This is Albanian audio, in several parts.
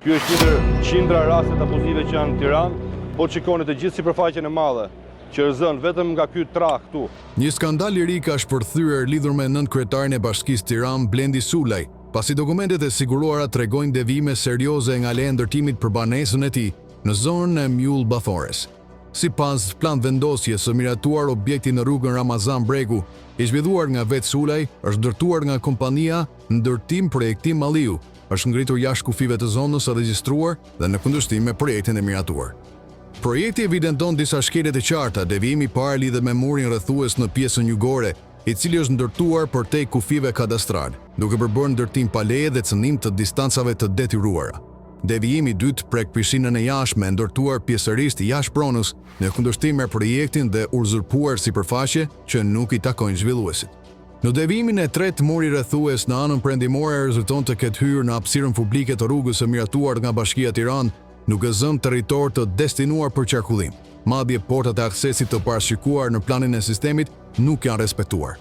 Ky është ndër qindra rastet abuzive që janë në Tiranë, po shikoni të gjithë sipërfaqen e madhe që rëzën vetëm nga ky trah këtu. Një skandal i ri ka shpërthyer lidhur me nënt kryetarin e Bashkisë Tiranë, Blendi Sulaj, pasi dokumentet e siguruara tregojnë devijime serioze nga leja e ndërtimit për banesën e tij në zonën e Mjull Bathores. Sipas plan vendosjes së miratuar, objekti në rrugën Ramazan Bregu, i zhvilluar nga vetë Sulaj, është ndërtuar nga kompania Ndërtim Projektim Malliu, është ngritur jashtë kufive të zonës së regjistruar dhe në kundërshtim me projektin e miratuar. Projekti evidenton disa shkelje të qarta. Devijimi i parë lidhet me murin rrethues në pjesën jugore, i cili është ndërtuar përtej kufive kadastrale, duke përbërë ndërtim pa leje dhe cënim të distancave të detyruara. Devijimi i dytë prek pishinën e jashtme, ndërtuar pjesërisht jashtë pronës, në kundërshtim me projektin dhe uzurpuar sipërfaqe që nuk i takojnë zhvilluesit. Në devijimin e tretë, muri rrethues në anën perëndimore rezulton të ketë hyrë në hapësirën publike të rrugës së miratuar nga Bashkia Tiranë, nuk gëzëm territor të destinuar për qarkullim. Madje portat e aksesit të parashikuar në planin e sistemit nuk janë respektuar.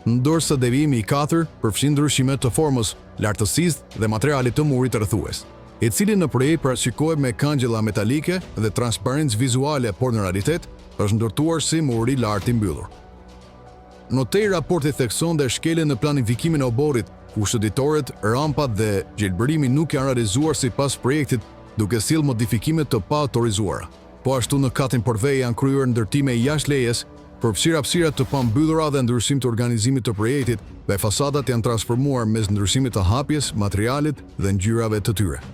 Ndërsa devijimi i katër përfshin ndryshimet të formës, lartësisë dhe materialit të murit rrethues, i cili në projekt parashikohet me kangjella metalike dhe transparencë vizuale, por në realitet është ndërtuar si muri i lartë i mbyllur. Notej raporti thekson dhe shkeljen në planifikimin e oborrit, ku shëndetoret, rampat dhe gjelbërimi nuk janë realizuar sipas projektit, duke sill modifikime të pa autorizuara. Po ashtu në katin porvej janë kryer ndërtime jashtë lejes, përfshirë hapësira të pambyllura dhe ndryshim të organizimit të projektit, dhe fasadat janë transformuar mes ndryshimit të hapjes, materialit dhe ngjyrave të tyre.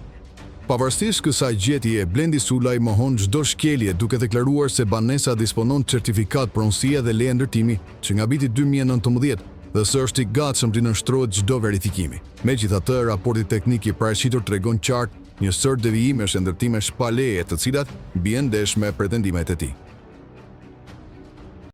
Pavarësisht kësaj gjetje, Blendi Sulaj mohon çdo shkelje, duke deklaruar se banesa disponon certifikat pronësie dhe leje ndërtimi që nga viti 2019 dhe së është i gatshëm të nënshtrohet çdo verifikimi. Megjithatë, raporti teknik i paraqititur tregon qartë një sër devijimesh e ndërtimesh pa leje, të cilat bien ndesh me pretendimet e tij.